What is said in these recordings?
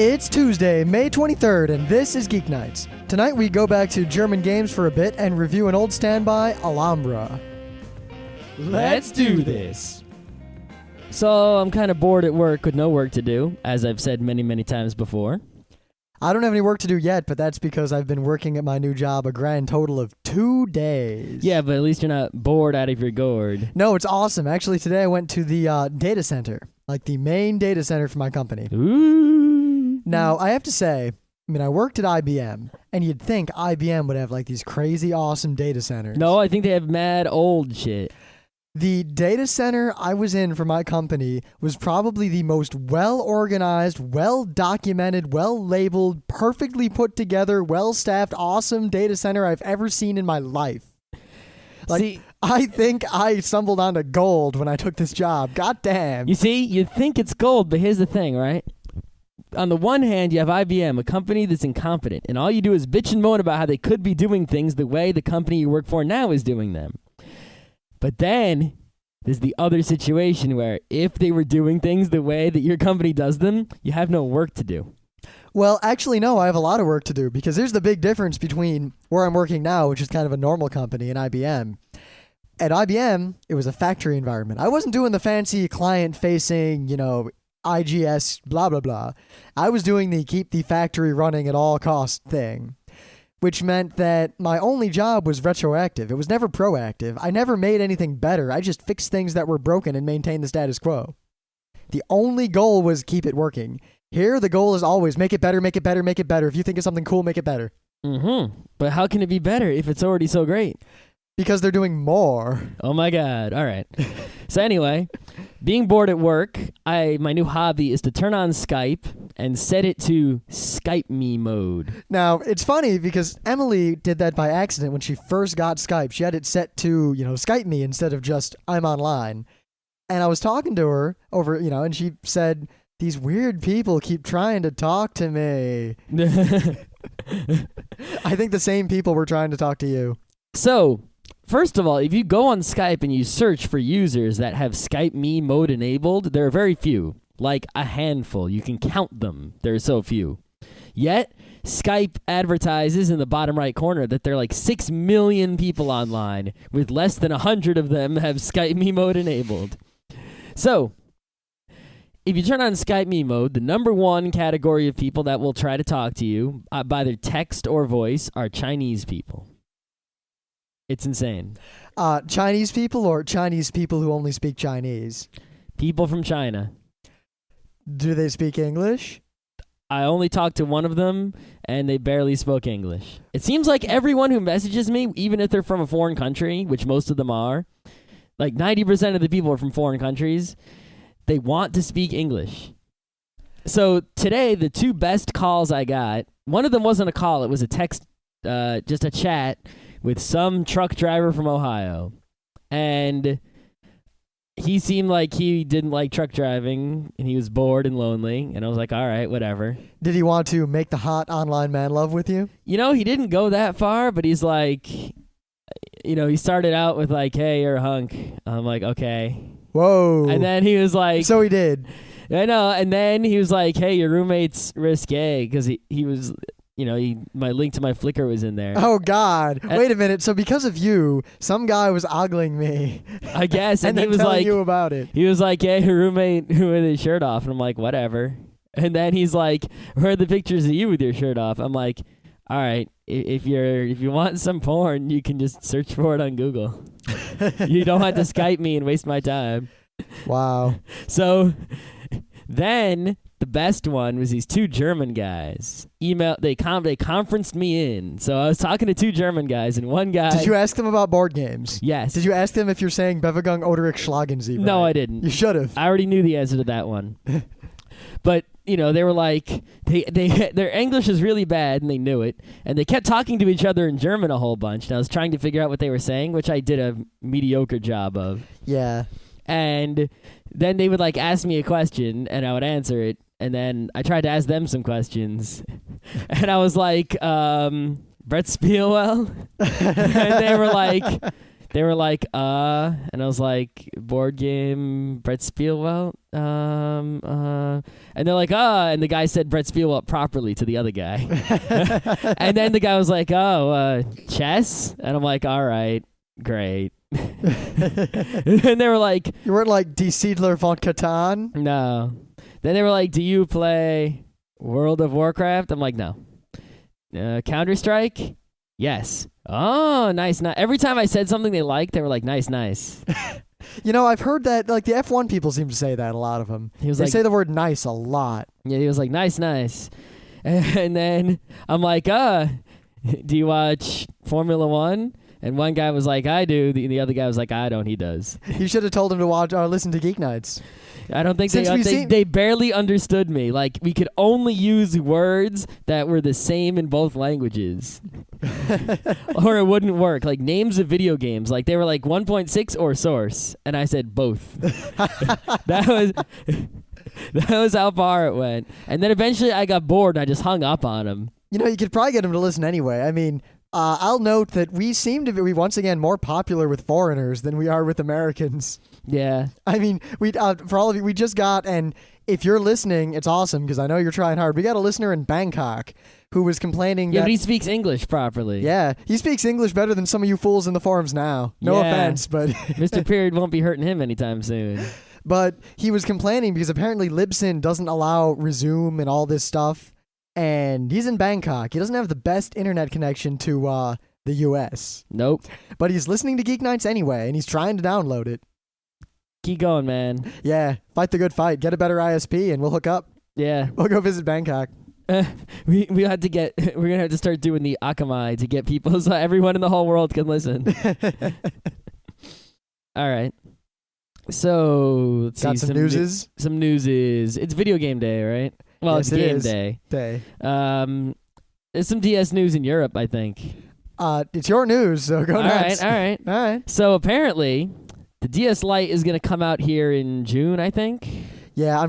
It's Tuesday, May 23rd, and this is Geeknights. Tonight we go back to German games for a bit and review an old standby, Alhambra. Let's do this. So I'm kind of bored at work with no work to do, as I've said many, many times before. I don't have any work to do yet, but that's because I've been working at my new job a grand total of 2 days. Yeah, but at least you're not bored out of your gourd. No, it's awesome. Actually, today I went to the data center, like the main data center for my company. Ooh. Now, I have to say, I worked at IBM, and you'd think IBM would have like these crazy awesome data centers. No, I think they have mad old shit. The data center I was in for my company was probably the most well-organized, well-documented, well-labeled, perfectly put together, well-staffed, awesome data center I've ever seen in my life. See, I think I stumbled onto gold when I took this job. God damn. you see, you think it's gold, but here's the thing, right? On the one hand, you have IBM, a company that's incompetent, and all you do is bitch and moan about how they could be doing things the way the company you work for now is doing them. But then there's the other situation where if they were doing things the way that your company does them, you have no work to do. Well, actually, no, I have a lot of work to do because here's the big difference between where I'm working now, which is kind of a normal company, and IBM. At IBM, it was a factory environment. I wasn't doing the fancy client-facing, IGS, blah, blah, blah. I was doing the keep the factory running at all costs thing, which meant that my only job was retroactive. It was never proactive. I never made anything better. I just fixed things that were broken and maintained the status quo. The only goal was keep it working. Here, the goal is always make it better, make it better, make it better. If you think of something cool, make it better. But how can it be better if it's already so great? Because they're doing more. Oh my God. All right. So anyway, being bored at work, my new hobby is to turn on Skype and set it to Skype me mode. Now, it's funny because Emily did that by accident when she first got Skype. She had it set to, Skype me instead of just I'm online. And I was talking to her over, and she said, these weird people keep trying to talk to me. I think the same people were trying to talk to you. So, first of all, if you go on Skype and you search for users that have Skype me mode enabled, there are very few, like a handful. You can count them. There are so few. Yet, Skype advertises in the bottom right corner that there are like 6 million people online, with less than 100 of them have Skype me mode enabled. So, if you turn on Skype me mode, the number one category of people that will try to talk to you by their text or voice are Chinese people. It's insane. Chinese people or Chinese people who only speak Chinese? People from China. Do they speak English? I only talked to one of them, and they barely spoke English. It seems like everyone who messages me, even if they're from a foreign country, which most of them are, like 90% of the people are from foreign countries, they want to speak English. So today, the 2 best calls I got, one of them wasn't a call, it was a text, just a chat with some truck driver from Ohio. And he seemed like he didn't like truck driving, and he was bored and lonely, and I was like, all right, whatever. Did he want to make the hot online man love with you? He didn't go that far, but he's like, he started out with like, hey, you're a hunk. I'm like, okay. Whoa. And then he was like... So he did. I know, and then he was like, hey, your roommate's risque, because he was... my link to my Flickr was in there. Oh, God. Wait a minute. So because of you, some guy was ogling me. I guess. And he then was telling like, you about it. He was like, yeah, your roommate who had his shirt off. And I'm like, whatever. And then he's like, where are the pictures of you with your shirt off? I'm like, all right, if you want some porn, you can just search for it on Google. You don't have to Skype me and waste my time. Wow. So then... the best one was these 2 German guys. They conferenced me in. So I was talking to 2 German guys, and one guy... Did you ask them about board games? Yes. Did you ask them if you're saying Bewegung Oderick Schlagen Sie? No, I didn't. You should have. I already knew the answer to that one. But, they were like... their English is really bad, and they knew it. And they kept talking to each other in German a whole bunch. And I was trying to figure out what they were saying, which I did a mediocre job of. Yeah. And then they would, ask me a question, and I would answer it. And then I tried to ask them some questions. And I was like, Brett Spielwell? And they were like, They were like, and I was like, board game, Brett Spielwelt, and they're like, and the guy said Brett Spielwelt properly to the other guy. And then the guy was like, chess? And I'm like, all right, great. And they were like, You weren't like Die Siedler von Catan? no. Then they were like, do you play World of Warcraft? I'm like, no. Counter-Strike? Yes. Oh, nice. Every time I said something they liked, they were like, nice. You know, I've heard that, like, the F1 people seem to say that, a lot of them. He was They like, say the word nice a lot. yeah, he was like, nice. And then I'm like, do you watch Formula One? And one guy was like, I do. The other guy was like, I don't. He does. You should have told him to watch or listen to Geeknights. I don't think Since we've seen- they barely understood me. Like, we could only use words that were the same in both languages. Or it wouldn't work. Like, names of video games. Like, they were like 1.6 or Source. And I said both. That was how far it went. And then eventually I got bored and I just hung up on him. You know, you could probably get him to listen anyway. I mean, I'll note that we seem to be, once again, more popular with foreigners than we are with Americans. Yeah. I mean, we for all of you, we just got, and if you're listening, it's awesome because I know you're trying hard. We got a listener in Bangkok who was complaining Yeah, that... but he speaks English properly. Yeah, he speaks English better than some of you fools in the forums now. No Yeah. offense, but... Mr. Period won't be hurting him anytime soon. But he was complaining because apparently Libsyn doesn't allow resume and all this stuff. And he's in Bangkok. He doesn't have the best internet connection to the U.S. Nope. But he's listening to Geeknights anyway, and he's trying to download it. Keep going, man. Yeah, fight the good fight. Get a better ISP, and we'll hook up. Yeah. We'll go visit Bangkok. We had to get. We're gonna have to start doing the Akamai to get people so everyone in the whole world can listen. All right. So let's Got see some newses? Some newses. It's video game day, right? Well, Yes, it's it game is. day. Day. There's some DS news in Europe, I think. It's your news, so go nuts. All right. All right. So apparently, the DS Lite is gonna come out here in June, I think. Yeah,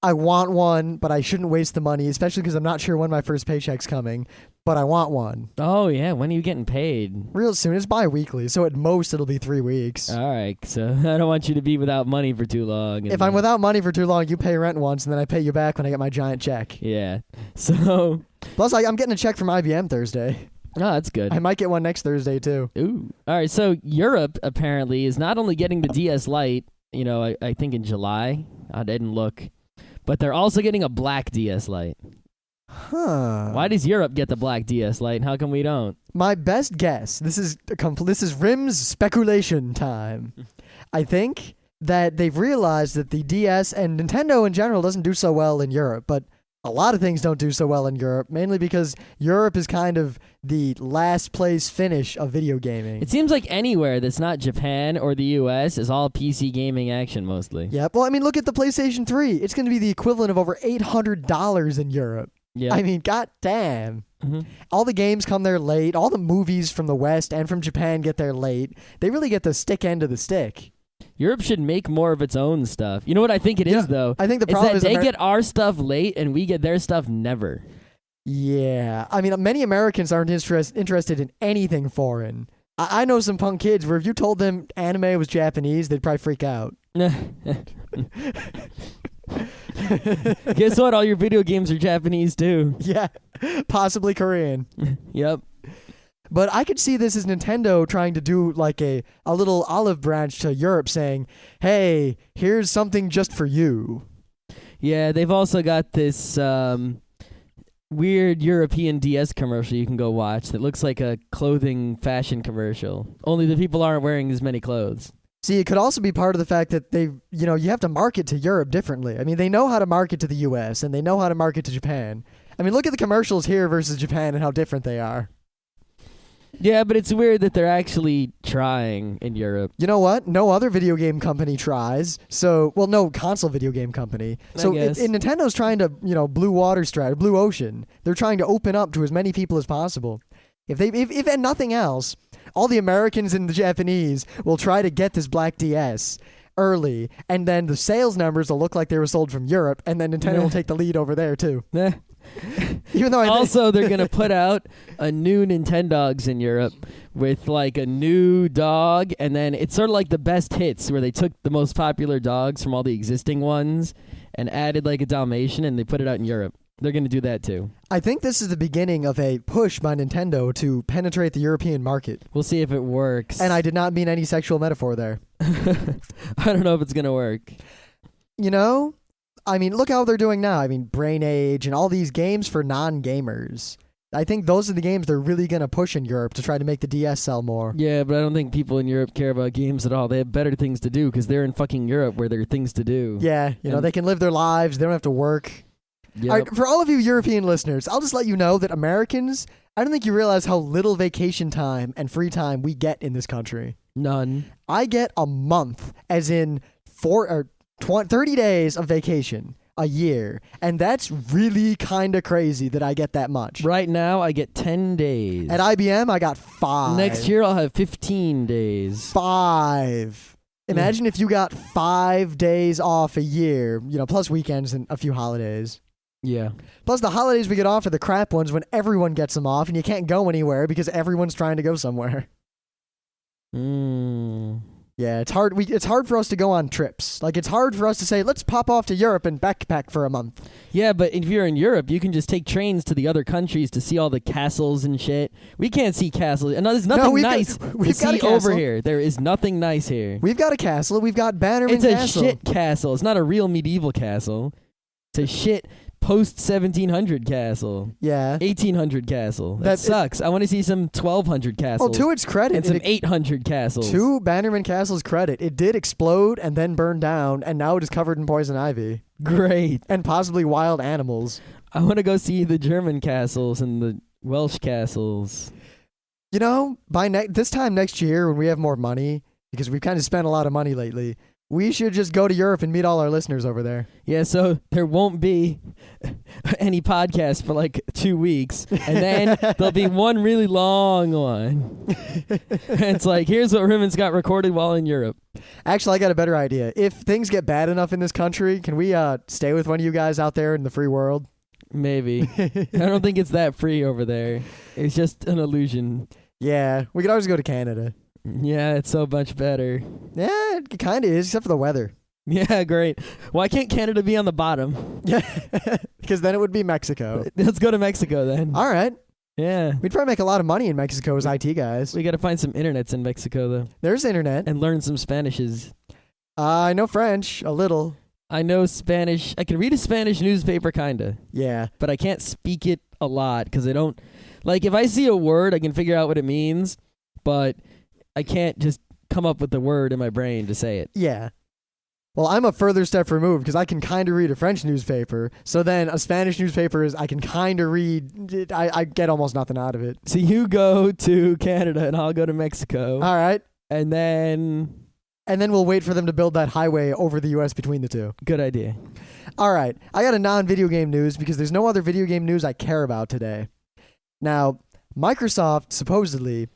I want one, but I shouldn't waste the money, especially because I'm not sure when my first paycheck's coming. But I want one. Oh yeah, when are you getting paid? Real soon. It's bi-weekly, so at most it'll be 3 weeks. All right, so I don't want you to be without money for too long. If I'm without money for too long, you pay rent once, and then I pay you back when I get my giant check. Yeah. So. Plus, I'm getting a check from IBM Thursday. Oh, that's good. I might get one next Thursday, too. Ooh. All right, so Europe apparently is not only getting the DS Lite, I think in July. I didn't look. But they're also getting a Black DS Lite. Huh. Why does Europe get the Black DS Lite and how come we don't? My best guess, this is Rim's speculation time. I think that they've realized that the DS and Nintendo in general doesn't do so well in Europe, but a lot of things don't do so well in Europe, mainly because Europe is kind of the last place finish of video gaming. It seems like anywhere that's not Japan or the US is all PC gaming action mostly. Yep. Well, I mean, look at the PlayStation 3. It's going to be the equivalent of over $800 in Europe. Yeah. I mean, goddamn. Mm-hmm. All the games come there late. All the movies from the West and from Japan get there late. They really get the stick end of the stick. Europe should make more of its own stuff. You know what I think it is, though? I think the It's problem that is they get our stuff late and we get their stuff never. Yeah. I mean, many Americans aren't interested in anything foreign. I know some punk kids where if you told them anime was Japanese, they'd probably freak out. Guess what? All your video games are Japanese, too. Yeah. Possibly Korean. Yep. But I could see this as Nintendo trying to do like a little olive branch to Europe saying, hey, here's something just for you. Yeah, they've also got this weird European DS commercial you can go watch that looks like a clothing fashion commercial. Only the people aren't wearing as many clothes. See, it could also be part of the fact that you have to market to Europe differently. I mean, they know how to market to the US and they know how to market to Japan. I mean, look at the commercials here versus Japan and how different they are. Yeah, but it's weird that they're actually trying in Europe. You know what? No other video game company tries. So, well, no console video game company. So, Nintendo's trying to, blue ocean. They're trying to open up to as many people as possible. If and nothing else, all the Americans and the Japanese will try to get this Black DS early, and then the sales numbers will look like they were sold from Europe, and then Nintendo will take the lead over there too. Even though Also, they're going to put out a new Nintendogs in Europe with like a new dog. And then it's sort of like the best hits where they took the most popular dogs from all the existing ones and added like a Dalmatian and they put it out in Europe. They're going to do that too. I think this is the beginning of a push by Nintendo to penetrate the European market. We'll see if it works. And I did not mean any sexual metaphor there. I don't know if it's going to work. You know, I mean, look how they're doing now. I mean, Brain Age and all these games for non-gamers. I think those are the games they're really going to push in Europe to try to make the DS sell more. Yeah, but I don't think people in Europe care about games at all. They have better things to do because they're in fucking Europe where there are things to do. Yeah, you know, they can live their lives. They don't have to work. Yep. All right, for all of you European listeners, I'll just let you know that Americans, I don't think you realize how little vacation time and free time we get in this country. None. I get a month, as in 30 days of vacation a year, and that's really kind of crazy that I get that much. Right now, I get 10 days. At IBM, I got 5. Next year, I'll have 15 days. 5. Imagine if you got 5 days off a year, you know, plus weekends and a few holidays. Yeah. Plus the holidays we get off are the crap ones when everyone gets them off and you can't go anywhere because everyone's trying to go somewhere. Yeah, it's hard. It's hard for us to go on trips. Like, it's hard for us to say, let's pop off to Europe and backpack for a month. Yeah, but if you're in Europe, you can just take trains to the other countries to see all the castles and shit. We can't see castles. And there's nothing nice to see over here. There is nothing nice here. We've got a castle. We've got Bannerman Castle. It's a shit castle. It's not a real medieval castle. It's a shit post-1700 castle. Yeah. 1800 castle. That sucks. I want to see some 1200 castles. Well, to its credit. And some 800 castles. To Bannerman Castle's credit, it did explode and then burn down, and now it is covered in poison ivy. Great. And possibly wild animals. I want to go see the German castles and the Welsh castles. You know, by this time next year when we have more money, because we've kind of spent a lot of money lately, we should just go to Europe and meet all our listeners over there. Yeah, so there won't be any podcast for like 2 weeks, and then there'll be one really long one. And it's like, here's what Rimmons got recorded while in Europe. Actually, I got a better idea. If things get bad enough in this country, can we stay with one of you guys out there in the free world? Maybe. I don't think it's that free over there. It's just an illusion. Yeah, we could always go to Canada. Yeah, it's so much better. Yeah, it kind of is, except for the weather. Yeah, great. Why can't Canada be on the bottom? Yeah, because then it would be Mexico. Let's go to Mexico then. All right. Yeah. We'd probably make a lot of money in Mexico as IT guys. We got to find some internets in Mexico, though. There's internet. And learn some Spanishes. I know French, a little. I know Spanish. I can read a Spanish newspaper, kind of. Yeah. But I can't speak it a lot because I don't... Like, if I see a word, I can figure out what it means, but I can't just come up with the word in my brain to say it. Yeah. Well, I'm a further step removed because I can kind of read a French newspaper. So then a Spanish newspaper is I can kind of read. I get almost nothing out of it. So you go to Canada and I'll go to Mexico. All right. And then we'll wait for them to build that highway over the U.S. between the two. Good idea. All right. I got a non-video game news because there's no other video game news I care about today. Now, Microsoft supposedly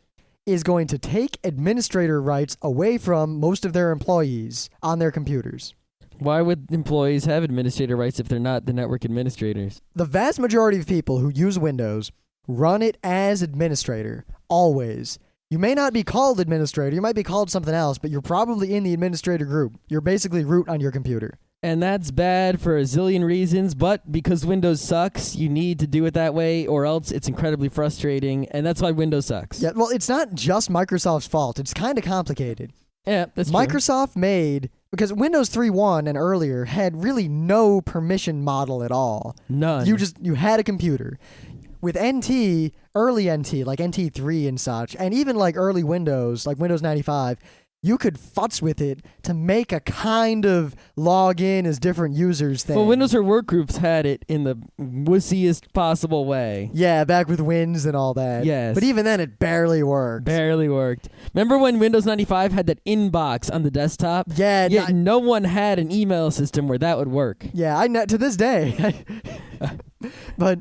is going to take administrator rights away from most of their employees on their computers. Why would employees have administrator rights if they're not the network administrators? The vast majority of people who use Windows run it as administrator, always. You may not be called administrator, you might be called something else, but you're probably in the administrator group. You're basically root on your computer. And that's bad for a zillion reasons, but because Windows sucks, you need to do it that way, or else it's incredibly frustrating, and that's why Windows sucks. Yeah, well, it's not just Microsoft's fault. It's kind of complicated. Yeah, that's true. Microsoft made, because Windows 3.1 and earlier had really no permission model at all. None. You had a computer. With NT, early NT, like NT3 and such, and even like early Windows, like Windows 95, you could futz with it to make a kind of log in as different users thing. Well, Windows or Workgroups had it in the wussiest possible way. Yeah, back with Wins and all that. Yes. But even then, it barely worked. Barely worked. Remember when Windows 95 had that inbox on the desktop? Yeah. Yet no one had an email system where that would work. Yeah, I know to this day. But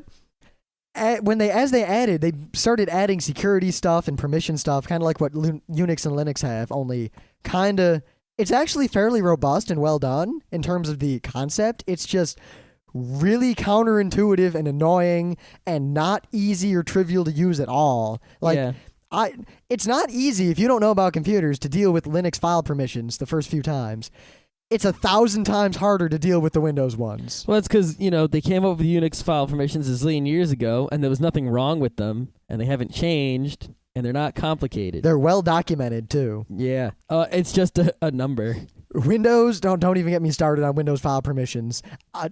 as they added, they started adding security stuff and permission stuff, kind of like what Unix and Linux have, only it's actually fairly robust and well done in terms of the concept. It's just really counterintuitive and annoying and not easy or trivial to use at all. Like, yeah. It's not easy if you don't know about computers to deal with Linux file permissions the first few times. It's 1,000 times harder to deal with the Windows ones. Well, that's because, they came up with Unix file permissions a zillion years ago, and there was nothing wrong with them, and they haven't changed, and they're not complicated. They're well documented, too. Yeah. It's just a number. Windows, don't even get me started on Windows file permissions. I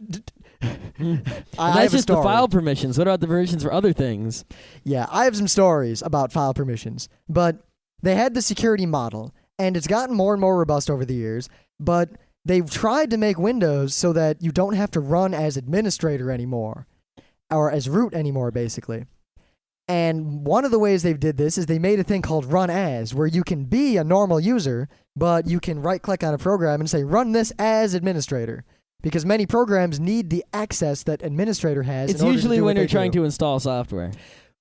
That's just the file permissions. What about the permissions for other things? Yeah, I have some stories about file permissions, but they had the security model, and it's gotten more and more robust over the years, but they've tried to make Windows so that you don't have to run as administrator anymore, or as root anymore, basically. And one of the ways they've did this is they made a thing called run as, where you can be a normal user, but you can right-click on a program and say, run this as administrator. Because many programs need the access that administrator has. It's usually when you're trying to install software.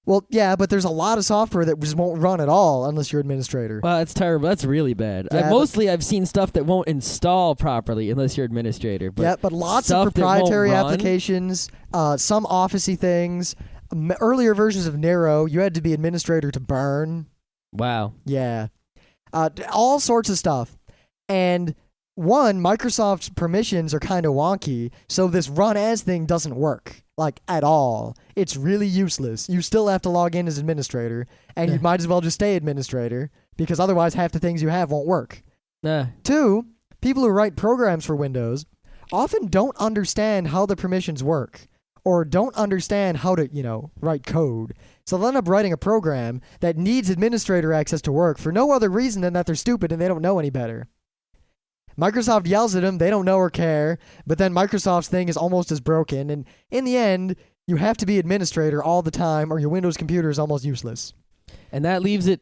Well, yeah, but there's a lot of software that just won't run at all unless you're administrator. Well, that's terrible. That's really bad. Yeah, I've seen stuff that won't install properly unless you're administrator. But lots of proprietary applications, some Office-y things. Earlier versions of Nero, you had to be administrator to burn. Wow. Yeah. All sorts of stuff. And Microsoft's permissions are kind of wonky, so this run as thing doesn't work, like, at all. It's really useless. You still have to log in as administrator, and you might as well just stay administrator, because otherwise half the things you have won't work. 2, people who write programs for Windows often don't understand how the permissions work, or don't understand how to, write code. So they'll end up writing a program that needs administrator access to work for no other reason than that they're stupid and they don't know any better. Microsoft yells at them, they don't know or care, but then Microsoft's thing is almost as broken, and in the end, you have to be administrator all the time or your Windows computer is almost useless. And that leaves it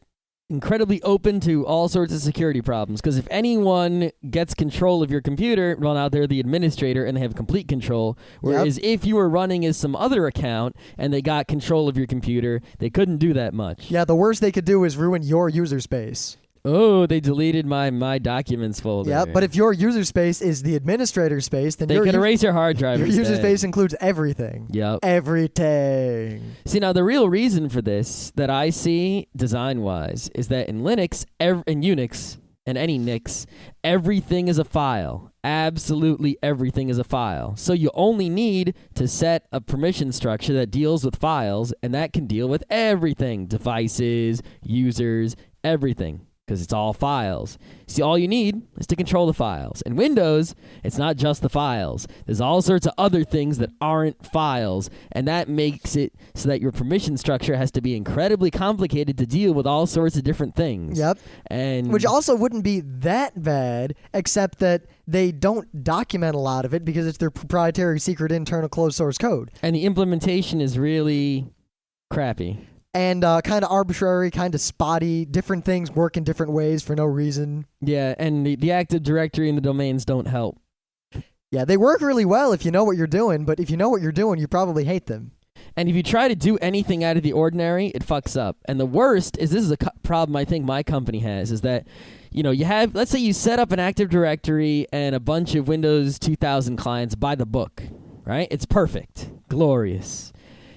incredibly open to all sorts of security problems, because if anyone gets control of your computer, well, now they're the administrator and they have complete control, whereas if you were running as some other account and they got control of your computer, they couldn't do that much. Yeah, the worst they could do is ruin your user space. Oh, they deleted my documents folder. Yeah, but if your user space is the administrator space, then they can erase your hard drive. Your user space includes everything. Yep. Everything. See, now the real reason for this that I see design-wise is that in Linux, in Unix, and any Nix, everything is a file. Absolutely everything is a file. So you only need to set a permission structure that deals with files, and that can deal with everything. Devices, users, everything. Because it's all files. See, all you need is to control the files. In Windows, it's not just the files. There's all sorts of other things that aren't files, and that makes it so that your permission structure has to be incredibly complicated to deal with all sorts of different things. Yep. And which also wouldn't be that bad, except that they don't document a lot of it because it's their proprietary secret internal closed source code. And the implementation is really crappy. And kind of arbitrary, kind of spotty. Different things work in different ways for no reason. Yeah, and the Active Directory and the domains don't help. Yeah, they work really well if you know what you're doing, but if you know what you're doing, you probably hate them. And if you try to do anything out of the ordinary, it fucks up. And the worst is, this is a problem I think my company has, is that, you have, let's say you set up an Active Directory and a bunch of Windows 2000 clients by the book, right? It's perfect. Glorious.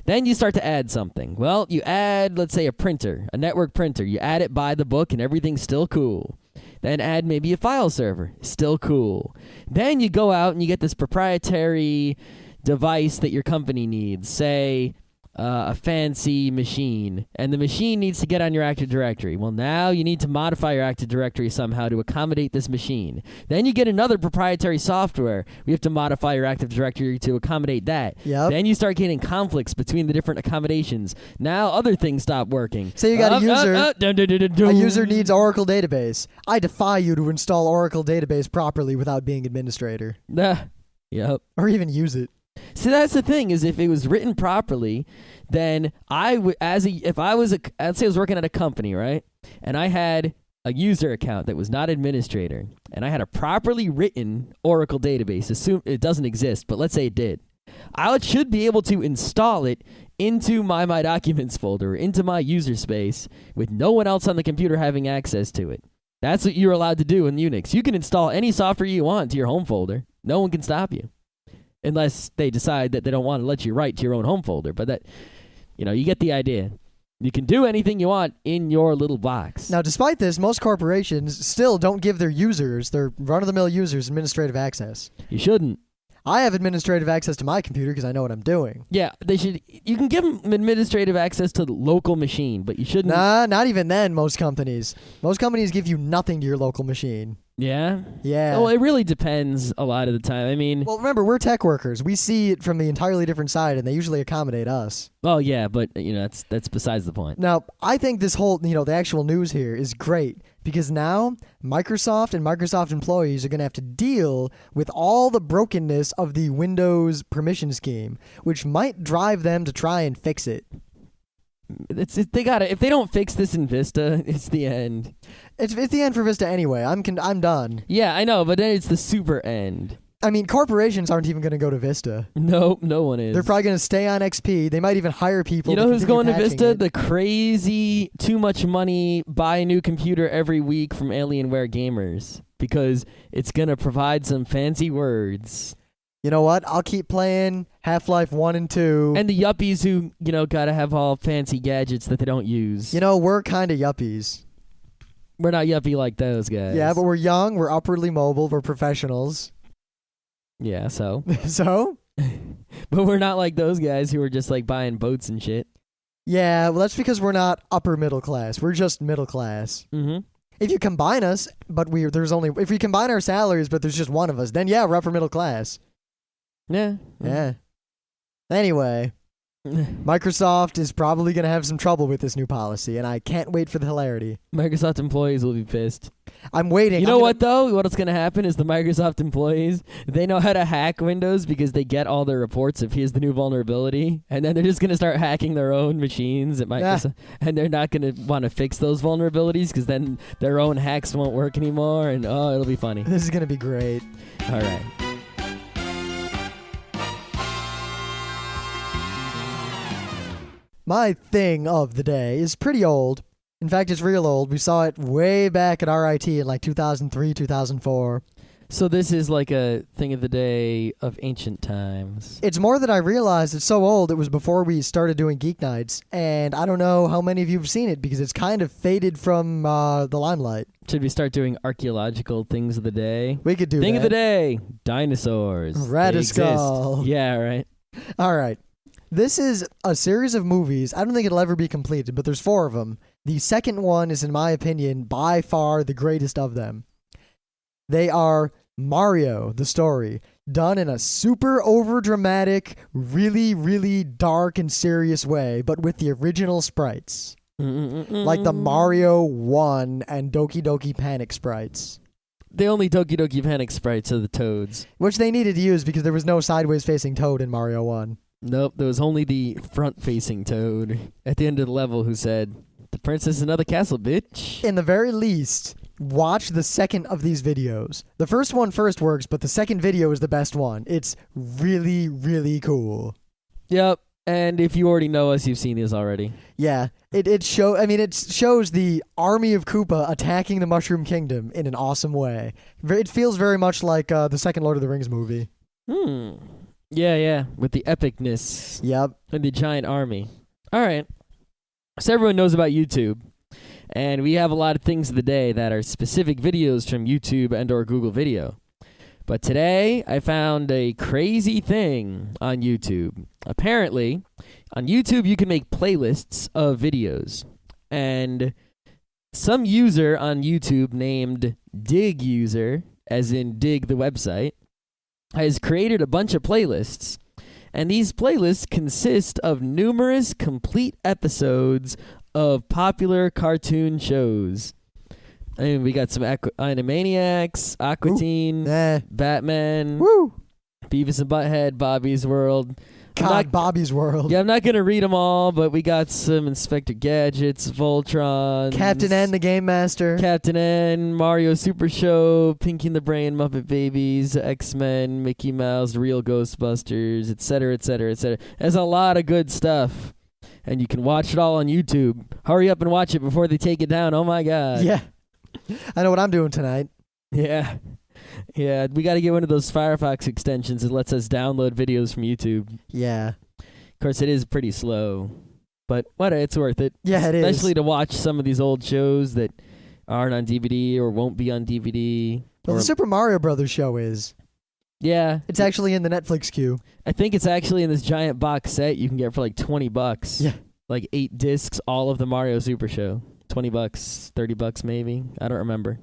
Then you start to add something. Well, you add, let's say, a printer, a network printer. You add it by the book and everything's still cool. Then add maybe a file server. Still cool. Then you go out and you get this proprietary device that your company needs. Say, a fancy machine, and the machine needs to get on your Active Directory. Well, now you need to modify your Active Directory somehow to accommodate this machine. Then you get another proprietary software. We have to modify your Active Directory to accommodate that. Yep. Then you start getting conflicts between the different accommodations. Now other things stop working. So you got a user. A user needs Oracle database. I defy you to install Oracle database properly without being administrator. Yep. Or even use it. See, that's the thing, is if it was written properly, then I would, let's say I was working at a company, right? And I had a user account that was not administrator, and I had a properly written Oracle database. Assume it doesn't exist, but let's say it did. I should be able to install it into my documents folder, into my user space, with no one else on the computer having access to it. That's what you're allowed to do in Unix. You can install any software you want to your home folder. No one can stop you. unless they decide that they don't want to let you write to your own home folder. But that, you get the idea. You can do anything you want in your little box. Now, despite this, most corporations still don't give their run-of-the-mill users, administrative access. You shouldn't. I have administrative access to my computer because I know what I'm doing. Yeah, they should. You can give them administrative access to the local machine, but you shouldn't. Nah, not even then, most companies. Most companies give you nothing to your local machine. Yeah? Yeah. Well, it really depends a lot of the time. I mean... Well, remember, we're tech workers. We see it from the entirely different side, and they usually accommodate us. Oh, yeah, but, that's besides the point. Now, I think this whole, the actual news here is great, because now Microsoft and Microsoft employees are going to have to deal with all the brokenness of the Windows permission scheme, which might drive them to try and fix it. If they don't fix this in Vista, it's the end. It's the end for Vista anyway. I'm done. Yeah, I know, but then it's the super end. I mean, corporations aren't even going to go to Vista. No one is. They're probably going to stay on XP. They might even hire people. You know who's going to Vista? It. The crazy, too much money, buy a new computer every week from Alienware gamers, because it's going to provide some fancy words. You know what? I'll keep playing Half-Life 1 and 2. And the yuppies who, gotta have all fancy gadgets that they don't use. We're kind of yuppies. We're not yuppie like those guys. Yeah, but we're young, we're upwardly mobile, we're professionals. Yeah, so? So? But we're not like those guys who are just, buying boats and shit. Yeah, well, that's because we're not upper middle class. We're just middle class. Mm-hmm. If you combine us, if we combine our salaries, but there's just one of us, then yeah, we're upper middle class. Yeah. Yeah. Anyway, Microsoft is probably going to have some trouble with this new policy, and I can't wait for the hilarity. Microsoft employees will be pissed. I'm waiting. You know what, though? What's going to happen is the Microsoft employees, they know how to hack Windows because they get all their reports of here's the new vulnerability, and then they're just going to start hacking their own machines at Microsoft, and they're not going to want to fix those vulnerabilities because then their own hacks won't work anymore, and it'll be funny. This is going to be great. All right. My thing of the day is pretty old. In fact, it's real old. We saw it way back at RIT in 2003, 2004. So this is like a thing of the day of ancient times. It's more that I realized it's so old. It was before we started doing Geeknights, and I don't know how many of you have seen it because it's kind of faded from the limelight. Should we start doing archaeological things of the day? We could do that. Thing of the day, dinosaurs. Radiskull. Yeah, right. All right. This is a series of movies. I don't think it'll ever be completed, but there's 4 of them. The second one is, in my opinion, by far the greatest of them. They are Mario, the story, done in a super overdramatic, really, really dark and serious way, but with the original sprites. Like the Mario 1 and Doki Doki Panic sprites. The only Doki Doki Panic sprites are the Toads. Which they needed to use because there was no sideways-facing Toad in Mario 1. Nope, there was only the front-facing Toad at the end of the level who said, "The princess is another castle, bitch." In the very least, watch the second of these videos. The first one first works, but the second video is the best one. It's really, really cool. Yep, and if you already know us, you've seen these already. Yeah, it shows the army of Koopa attacking the Mushroom Kingdom in an awesome way. It feels very much like the second Lord of the Rings movie. Yeah, with the epicness. Yep. And the giant army. All right. So everyone knows about YouTube, and we have a lot of things of the day that are specific videos from YouTube and or Google Video. But today, I found a crazy thing on YouTube. Apparently, on YouTube, you can make playlists of videos. And some user on YouTube named Dig User, as in Dig the website, has created a bunch of playlists, and these playlists consist of numerous complete episodes of popular cartoon shows. I mean, we got some Animaniacs, Aqua Teen, Batman, Beavis and Butthead, Bobby's World. Bobby's World. Yeah, I'm not going to read them all, but we got some Inspector Gadgets, Voltron, Captain N, the Game Master. Captain N, Mario Super Show, Pinky and the Brain, Muppet Babies, X-Men, Mickey Mouse, Real Ghostbusters, etc., etc., etc. There's a lot of good stuff, and you can watch it all on YouTube. Hurry up and watch it before they take it down. Oh, my God. Yeah. I know what I'm doing tonight. Yeah. Yeah, we got to get one of those Firefox extensions that lets us download videos from YouTube. Yeah. Of course, it is pretty slow, but it's worth it. Yeah, it is. Especially to watch some of these old shows that aren't on DVD or won't be on DVD. Well, the Super Mario Brothers show is. Yeah. It's actually in the Netflix queue. I think it's actually in this giant box set you can get for like $20. Yeah. Like 8 discs, all of the Mario Super Show. $20, $30 maybe. I don't remember.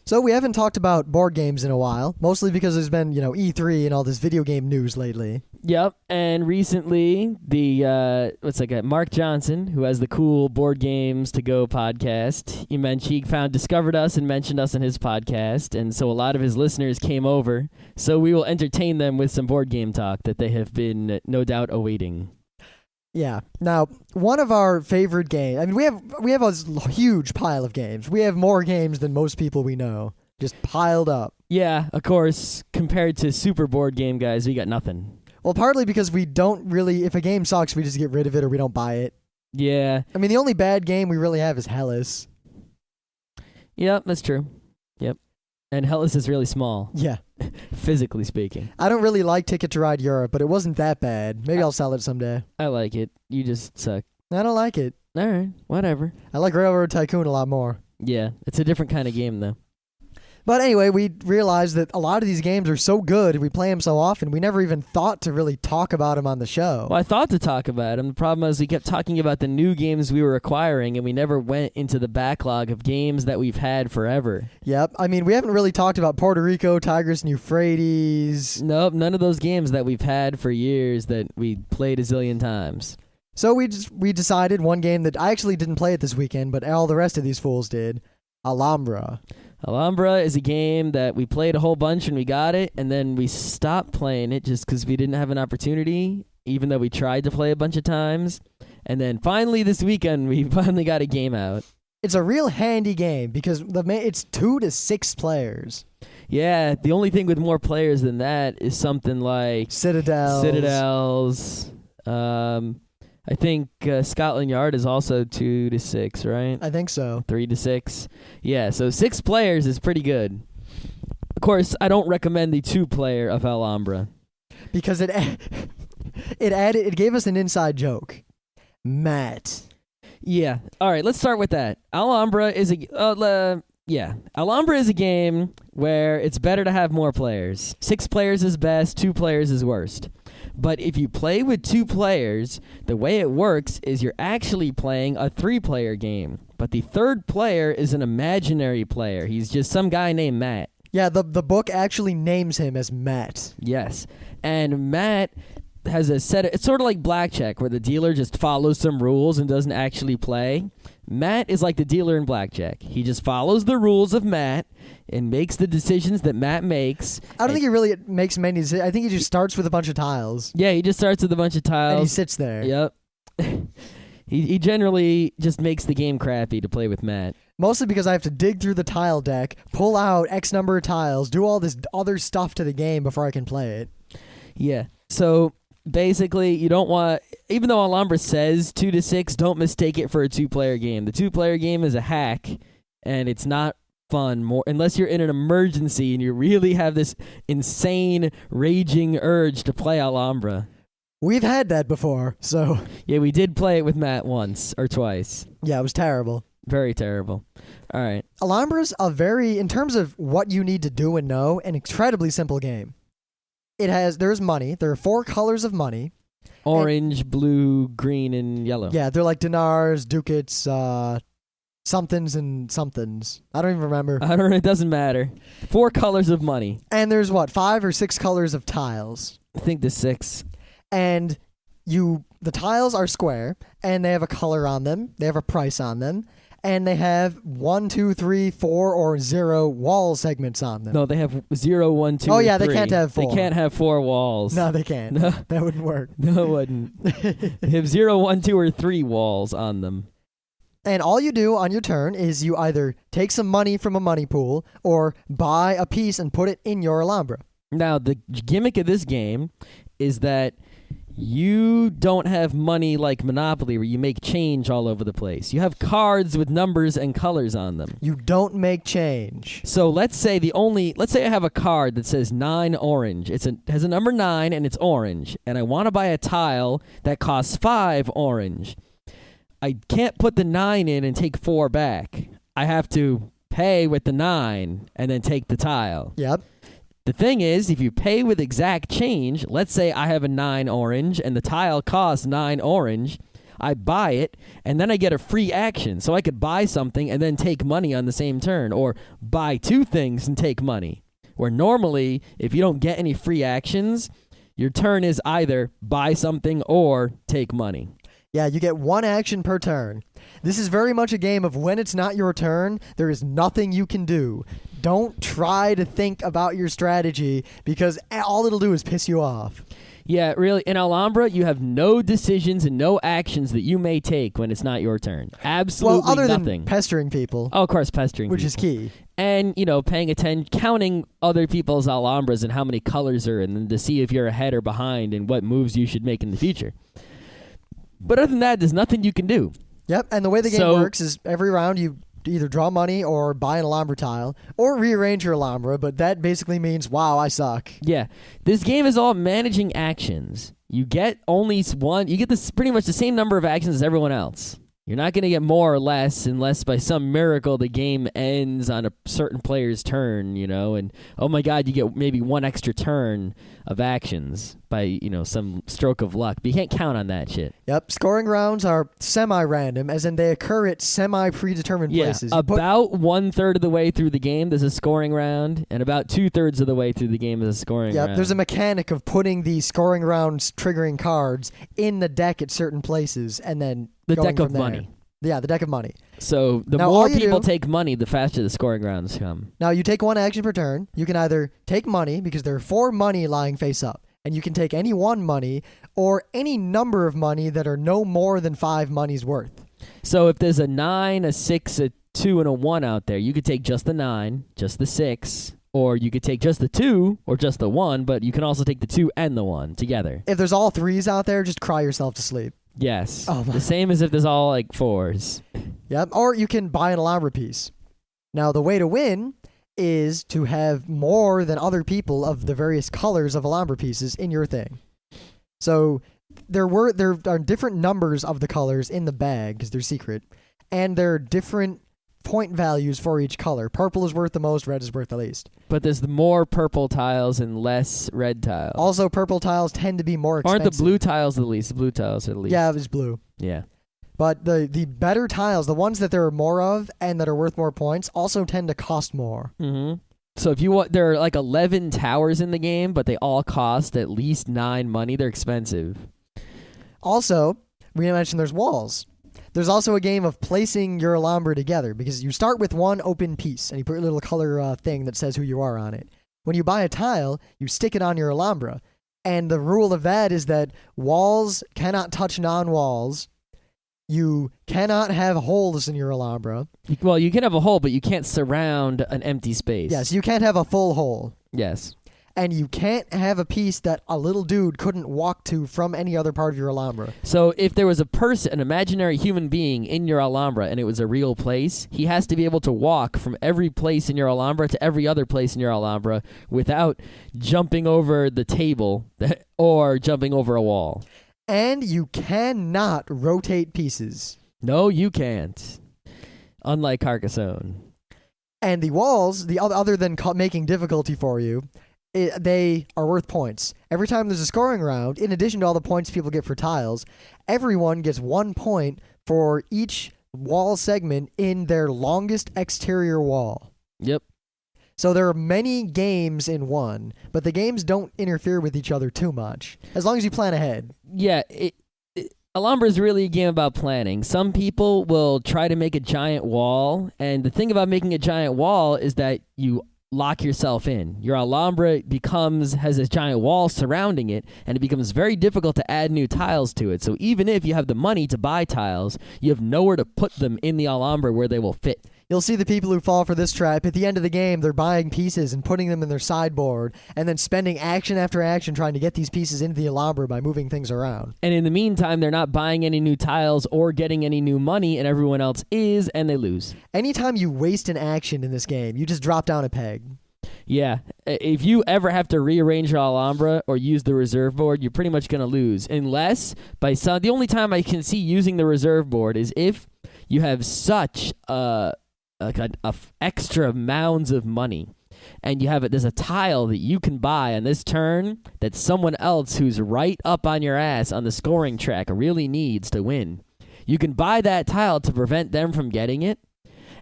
So we haven't talked about board games in a while, mostly because there's been, E3 and all this video game news lately. Yep, and recently the Mark Johnson, who has the cool Board Games to Go podcast, he discovered us and mentioned us in his podcast, and so a lot of his listeners came over. So we will entertain them with some board game talk that they have been no doubt awaiting. Yeah. Now, one of our favorite games. I mean, we have a huge pile of games. We have more games than most people we know, just piled up. Yeah, of course. Compared to super board game guys, we got nothing. Well, partly because we don't really. If a game sucks, we just get rid of it or we don't buy it. Yeah. I mean, the only bad game we really have is Hellas. Yep, that's true. Yep. And Hellas is really small. Yeah. Physically speaking. I don't really like Ticket to Ride Europe, but it wasn't that bad. Maybe I'll sell it someday. I like it. You just suck. I don't like it. All right, whatever. I like Railroad Tycoon a lot more. Yeah, it's a different kind of game, though. But anyway, we realized that a lot of these games are so good, we play them so often, we never even thought to really talk about them on the show. Well, I thought to talk about them. The problem is we kept talking about the new games we were acquiring, and we never went into the backlog of games that we've had forever. Yep. I mean, we haven't really talked about Puerto Rico, Tigris and Euphrates. Nope, none of those games that we've had for years that we played a zillion times. So we decided one game that I actually didn't play it this weekend, but all the rest of these fools did. Alhambra. Alhambra is a game that we played a whole bunch when we got it, and then we stopped playing it just because we didn't have an opportunity, even though we tried to play a bunch of times. And then finally this weekend, we finally got a game out. It's a real handy game because it's 2 to 6 players. Yeah, the only thing with more players than that is something like Citadels. I think Scotland Yard is also 2 to 6, right? I think so. 3 to 6. Yeah, so 6 players is pretty good. Of course, I don't recommend the 2-player of Alhambra. Because it gave us an inside joke. Matt. Yeah. All right, let's start with that. Alhambra is Alhambra is a game where it's better to have more players. 6 players is best, 2 players is worst. But if you play with 2 players, the way it works is you're actually playing a 3-player game. But the 3rd player is an imaginary player. He's just some guy named Matt. Yeah, the book actually names him as Matt. Yes. And Matt has a set of, it's sort of like blackjack where the dealer just follows some rules and doesn't actually play. Matt is like the dealer in blackjack. He just follows the rules of Matt and makes the decisions that Matt makes. I don't think he really makes many decisions. I think he just starts with a bunch of tiles. Yeah, he just starts with a bunch of tiles. And he sits there. Yep. He generally just makes the game crappy to play with Matt. Mostly because I have to dig through the tile deck, pull out X number of tiles, do all this other stuff to the game before I can play it. Yeah. So basically, you don't want, even though Alhambra says 2 to 6, don't mistake it for a 2-player game. The 2-player game is a hack, and it's not fun unless you're in an emergency and you really have this insane, raging urge to play Alhambra. We've had that before, so. Yeah, we did play it with Matt once or twice. Yeah, it was terrible. Very terrible. All right. Alhambra's in terms of what you need to do and know, an incredibly simple game. There's money. There are 4 colors of money. Orange, blue, green, and yellow. Yeah, they're like dinars, ducats, somethings and somethings. I don't even remember. It doesn't matter. 4 colors of money. And there's 5 or 6 colors of tiles. I think the 6. And the tiles are square, and they have a color on them. They have a price on them. And they have 1, 2, 3, 4, or 0 wall segments on them. No, they have 0, 1, 2. Oh, yeah, 3. they can't have 4. They can't have 4 walls. No, they can't. No. That wouldn't work. No, it wouldn't. They have 0, 1, 2, or 3 walls on them. And all you do on your turn is you either take some money from a money pool or buy a piece and put it in your Alhambra. Now, the gimmick of this game is that You don't have money like Monopoly where you make change all over the place. You have cards with numbers and colors on them. You don't make change. So let's say I have a card that says 9 orange. Has a number 9 and it's orange. And I want to buy a tile that costs 5 orange. I can't put the 9 in and take 4 back. I have to pay with the 9 and then take the tile. Yep. The thing is, if you pay with exact change, let's say I have a 9 orange and the tile costs 9 orange, I buy it and then I get a free action. So I could buy something and then take money on the same turn, or buy 2 things and take money. Where normally, if you don't get any free actions, your turn is either buy something or take money. Yeah, you get 1 action per turn. This is very much a game of when it's not your turn, there is nothing you can do. Don't try to think about your strategy because all it'll do is piss you off. Yeah, really. In Alhambra, you have no decisions and no actions that you may take when it's not your turn. Absolutely well, other nothing. Than pestering people. Oh, of course, pestering which people. is key. And, paying attention, counting other people's Alhambras and how many colors are in them to see if you're ahead or behind and what moves you should make in the future. But other than that, there's nothing you can do. Yep, and the way the game works is every round you either draw money or buy an Alhambra tile or rearrange your Alhambra, but that basically means, wow, I suck. Yeah. This game is all managing actions. You get only one. You get pretty much the same number of actions as everyone else. You're not going to get more or less unless by some miracle the game ends on a certain player's turn, and oh my God, you get maybe 1 extra turn of actions by, some stroke of luck. But you can't count on that shit. Yep. Scoring rounds are semi-random, as in they occur at semi-predetermined places. About 1/3 of the way through the game, there's a scoring round, and about 2/3 of the way through the game is a scoring round. Yep. There's a mechanic of putting the scoring rounds triggering cards in the deck at certain places, and then the going deck from of there. money. Yeah, the deck of money. So the Now, more all you people do- take money, the faster the scoring rounds come. Now, you take 1 action per turn. You can either take money, because there are 4 money lying face up, and you can take any 1 money or any number of money that are no more than 5 monies worth. So if there's a 9, a 6, a 2, and a 1 out there, you could take just the 9, just the 6, or you could take just the 2 or just the 1, but you can also take the 2 and the 1 together. If there's all 3s out there, just cry yourself to sleep. Yes. Oh my- The same as if there's all like 4s. Yep. Or you can buy an Alhambra piece. Now, the way to win is to have more than other people of the various colors of Alhambra pieces in your thing. So there are different numbers of the colors in the bag because they're secret, and there are different point values for each color. Purple is worth the most, red is worth the least. But there's more purple tiles and less red tiles. Also, purple tiles tend to be more expensive. Aren't the blue tiles the least? The blue tiles are the least. Yeah, it was blue. Yeah. But the better tiles, the ones that there are more of and that are worth more points, also tend to cost more. Mm-hmm. So if you want, there are like 11 towers in the game, but they all cost at least 9 money. They're expensive. Also, we mentioned there's walls. There's also a game of placing your Alhambra together, because you start with 1 open piece, and you put a little color thing that says who you are on it. When you buy a tile, you stick it on your Alhambra. And the rule of that is that walls cannot touch non-walls. You cannot have holes in your Alhambra. Well, you can have a hole, but you can't surround an empty space. Yes, you can't have a full hole. Yes. And you can't have a piece that a little dude couldn't walk to from any other part of your Alhambra. So if there was a person, an imaginary human being in your Alhambra and it was a real place, he has to be able to walk from every place in your Alhambra to every other place in your Alhambra without jumping over the table or jumping over a wall. And you cannot rotate pieces. No, you can't. Unlike Carcassonne. And the walls, other than making difficulty for you, they are worth points. Every time there's a scoring round, in addition to all the points people get for tiles, everyone gets 1 point for each wall segment in their longest exterior wall. Yep. So there are many games in one, but the games don't interfere with each other too much, as long as you plan ahead. Yeah, Alhambra is really a game about planning. Some people will try to make a giant wall, and the thing about making a giant wall is that you lock yourself in. Your Alhambra has this giant wall surrounding it, and it becomes very difficult to add new tiles to it. So even if you have the money to buy tiles, you have nowhere to put them in the Alhambra where they will fit. You'll see the people who fall for this trap. At the end of the game, they're buying pieces and putting them in their sideboard and then spending action after action trying to get these pieces into the Alhambra by moving things around. And in the meantime, they're not buying any new tiles or getting any new money, and everyone else is, and they lose. Anytime you waste an action in this game, you just drop down a peg. Yeah, if you ever have to rearrange your Alhambra or use the reserve board, you're pretty much going to lose. Unless, the only time I can see using the reserve board is if you have such extra mounds of money, and there's a tile that you can buy on this turn that someone else who's right up on your ass on the scoring track really needs to win. You can buy that tile to prevent them from getting it.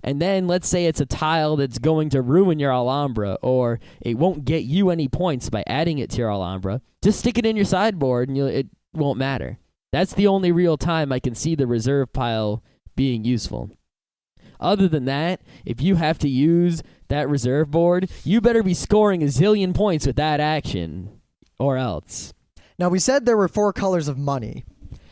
And then let's say it's a tile that's going to ruin your Alhambra, or it won't get you any points by adding it to your Alhambra. Just stick it in your sideboard and it won't matter. That's the only real time I can see the reserve pile being useful. Other than that, if you have to use that reserve board, you better be scoring a zillion points with that action, or else. Now, we said there were 4 colors of money,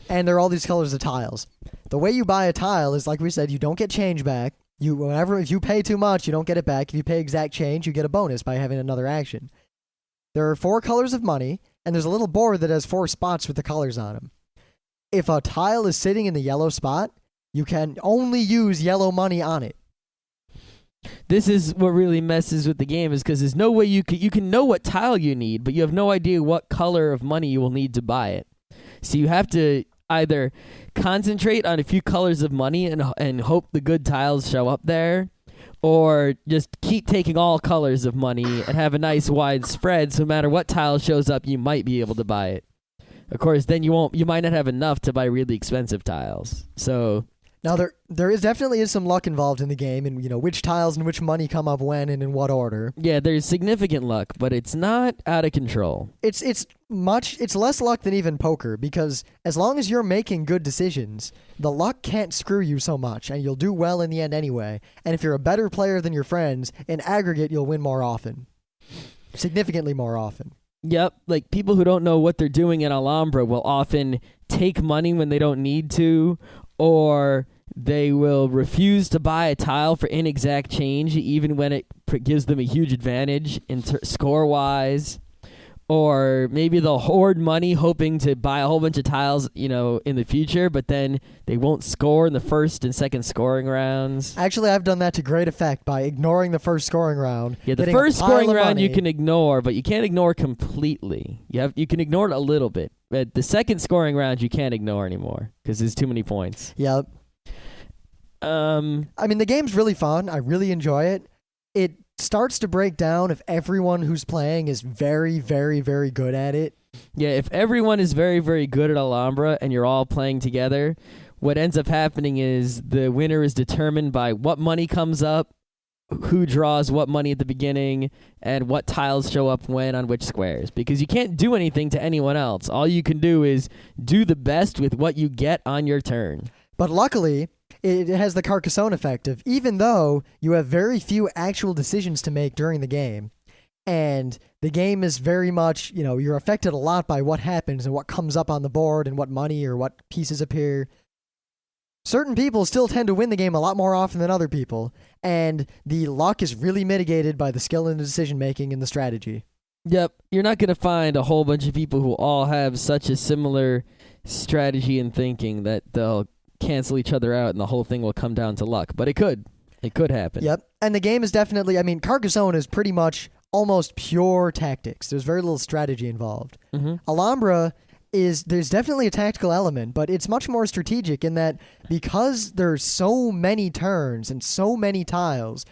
and there are all these colors of tiles. The way you buy a tile is, like we said, you don't get change back. If you pay too much, you don't get it back. If you pay exact change, you get a bonus by having another action. There are 4 colors of money, and there's a little board that has 4 spots with the colors on them. If a tile is sitting in the yellow spot, you can only use yellow money on it. This is what really messes with the game, is because there's no way you can know what tile you need, but you have no idea what color of money you will need to buy it. So you have to either concentrate on a few colors of money and hope the good tiles show up there, or just keep taking all colors of money and have a nice wide spread, so no matter what tile shows up, you might be able to buy it. Of course, then you might not have enough to buy really expensive tiles. So now there is definitely some luck involved in the game, and which tiles and which money come up when and in what order. Yeah, there's significant luck, but it's not out of control. It's less luck than even poker, because as long as you're making good decisions, the luck can't screw you so much, and you'll do well in the end anyway. And if you're a better player than your friends, in aggregate, you'll win more often. Significantly more often. Yep, like people who don't know what they're doing in Alhambra will often take money when they don't need to, or they will refuse to buy a tile for inexact change, even when it gives them a huge advantage score-wise. Or maybe they'll hoard money hoping to buy a whole bunch of tiles, in the future, but then they won't score in the first and second scoring rounds. Actually, I've done that to great effect by ignoring the first scoring round. Yeah, the first scoring round you can ignore, but you can't ignore completely. You can ignore it a little bit. But the second scoring round you can't ignore anymore because there's too many points. Yep. The game's really fun. I really enjoy it. It starts to break down if everyone who's playing is very, very, very good at it. Yeah, if everyone is very, very good at Alhambra and you're all playing together, what ends up happening is the winner is determined by what money comes up, who draws what money at the beginning, and what tiles show up when on which squares. Because you can't do anything to anyone else. All you can do is do the best with what you get on your turn. But luckily, it has the Carcassonne effect of, even though you have very few actual decisions to make during the game, and the game is very much, you're affected a lot by what happens and what comes up on the board and what money or what pieces appear. Certain people still tend to win the game a lot more often than other people, and the luck is really mitigated by the skill in the decision-making and the strategy. Yep, you're not going to find a whole bunch of people who all have such a similar strategy and thinking that they'll cancel each other out and the whole thing will come down to luck. But it could happen. Yep. And the game is definitely, Carcassonne is pretty much almost pure tactics. There's very little strategy involved. Mm-hmm. Alhambra there's definitely a tactical element, but it's much more strategic in that because there's so many turns and so many tiles,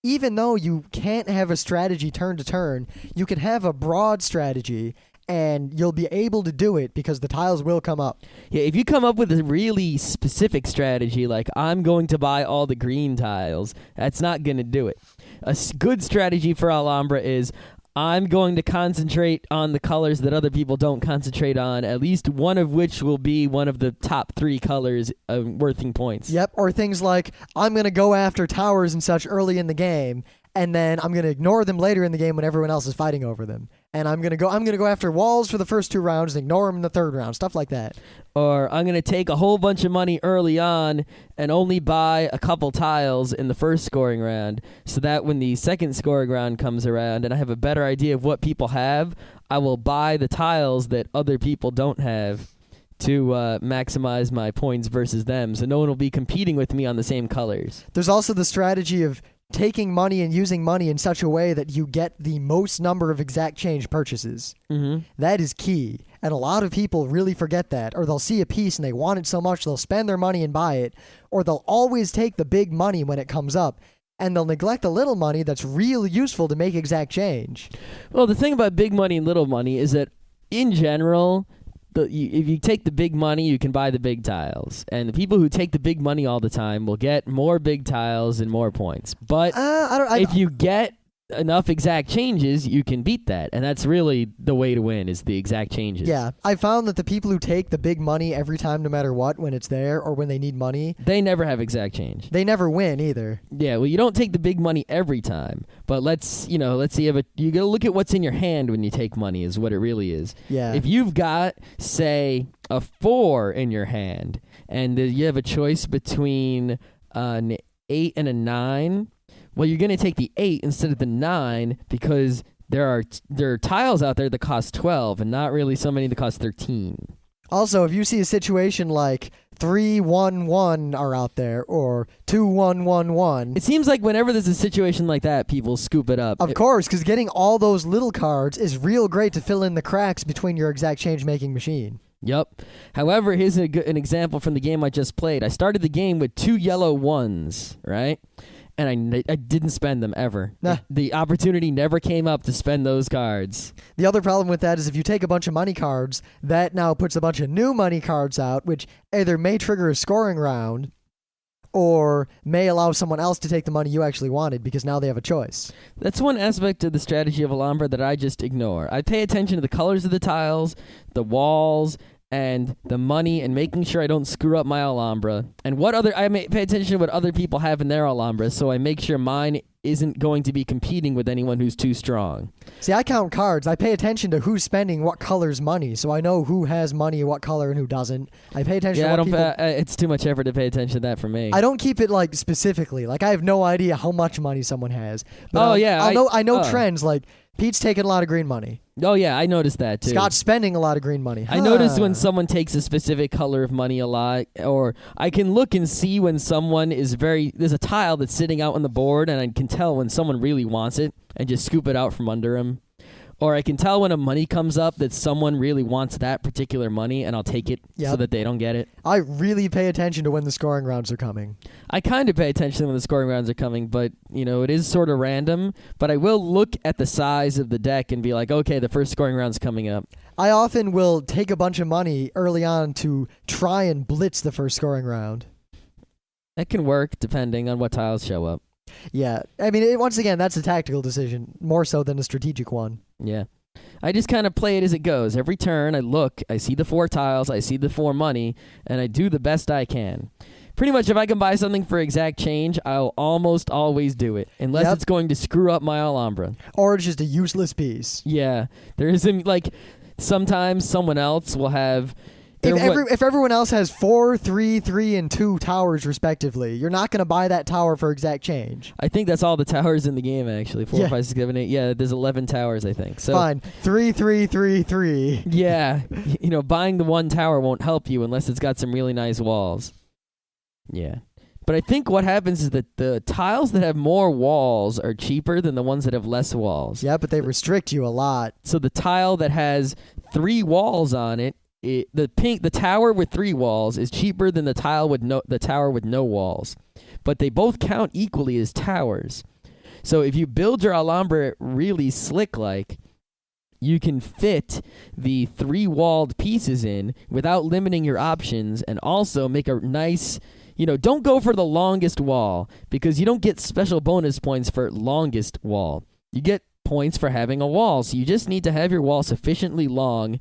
even though you can't have a strategy turn to turn, you can have a broad strategy and you'll be able to do it because the tiles will come up. Yeah, if you come up with a really specific strategy, like I'm going to buy all the green tiles, that's not going to do it. A good strategy for Alhambra is I'm going to concentrate on the colors that other people don't concentrate on, at least one of which will be one of the top 3 colors worthing points. Yep, or things like I'm going to go after towers and such early in the game, and then I'm going to ignore them later in the game when everyone else is fighting over them. and I'm gonna go after walls for the first 2 rounds and ignore them in the 3rd round, stuff like that. Or I'm going to take a whole bunch of money early on and only buy a couple tiles in the first scoring round so that when the second scoring round comes around and I have a better idea of what people have, I will buy the tiles that other people don't have to maximize my points versus them, so no one will be competing with me on the same colors. There's also the strategy of taking money and using money in such a way that you get the most number of exact change purchases. Mm-hmm. That is key. And a lot of people really forget that, or they'll see a piece and they want it so much they'll spend their money and buy it, or they'll always take the big money when it comes up, and they'll neglect the little money that's really useful to make exact change. Well, the thing about big money and little money is that, in general, if you take the big money, you can buy the big tiles. And the people who take the big money all the time will get more big tiles and more points. But if you get enough exact changes, you can beat that. And that's really the way to win, is the exact changes. Yeah, I found that the people who take the big money every time, no matter what, when it's there or when they need money, they never have exact change. They never win either. Yeah, well, you don't take the big money every time. But let's see, you got to look at what's in your hand when you take money is what it really is. Yeah. If you've got, say, a 4 in your hand and you have a choice between an 8 and a 9, well, you're going to take the 8 instead of the 9 because there are tiles out there that cost 12 and not really so many that cost 13. Also, if you see a situation like 3-1-1 are out there or 2-1-1-1. It seems like whenever there's a situation like that, people scoop it up. Of course, because getting all those little cards is real great to fill in the cracks between your exact change-making machine. Yep. However, here's an example from the game I just played. I started the game with 2 yellow 1s, right? And I didn't spend them ever. Nah. The opportunity never came up to spend those cards. The other problem with that is if you take a bunch of money cards, that now puts a bunch of new money cards out, which either may trigger a scoring round or may allow someone else to take the money you actually wanted because now they have a choice. That's one aspect of the strategy of Alhambra that I just ignore. I pay attention to the colors of the tiles, the walls, and the money, and making sure I don't screw up my Alhambra. And I pay attention to what other people have in their Alhambra, so I make sure mine isn't going to be competing with anyone who's too strong. See, I count cards. I pay attention to who's spending what color's money, so I know who has money, what color, and who doesn't. I pay attention to what people... it's too much effort to pay attention to that for me. I don't keep it, like, specifically. Like, I have no idea how much money someone has. But I know trends, like... Pete's taking a lot of green money. Oh, yeah, I noticed that, too. Scott's spending a lot of green money. I noticed when someone takes a specific color of money a lot, or I can look and see when someone there's a tile that's sitting out on the board, and I can tell when someone really wants it and just scoop it out from under him. Or I can tell when a money comes up that someone really wants that particular money, and I'll take it so that they don't get it. I really pay attention to when the scoring rounds are coming. I kind of pay attention when the scoring rounds are coming, but, it is sort of random. But I will look at the size of the deck and be like, okay, the first scoring round's coming up. I often will take a bunch of money early on to try and blitz the first scoring round. That can work, depending on what tiles show up. Yeah. I mean, once again, that's a tactical decision, more so than a strategic one. Yeah. I just kind of play it as it goes. Every turn, I look, I see the 4 tiles, I see the 4 money, and I do the best I can. Pretty much, if I can buy something for exact change, I'll almost always do it, unless it's going to screw up my Alhambra. Or it's just a useless piece. Yeah. There isn't, sometimes someone else will have... If everyone else has 4, 3, 3, and 2 towers respectively, you're not going to buy that tower for exact change. I think that's all the towers in the game, actually. 4, 5, 6, 7, 8. Yeah, there's 11 towers, I think. So fine. 3, 3, 3, 3. Yeah. Buying the one tower won't help you unless it's got some really nice walls. Yeah. But I think what happens is that the tiles that have more walls are cheaper than the ones that have less walls. Yeah, but they restrict you a lot. So the tile that has 3 walls on it, the tower with 3 walls is cheaper than the tower with no walls, but they both count equally as towers. So if you build your Alhambra really slick, you can fit the 3-walled pieces in without limiting your options, and also make a nice. Don't go for the longest wall because you don't get special bonus points for longest wall. You get points for having a wall, so you just need to have your wall sufficiently long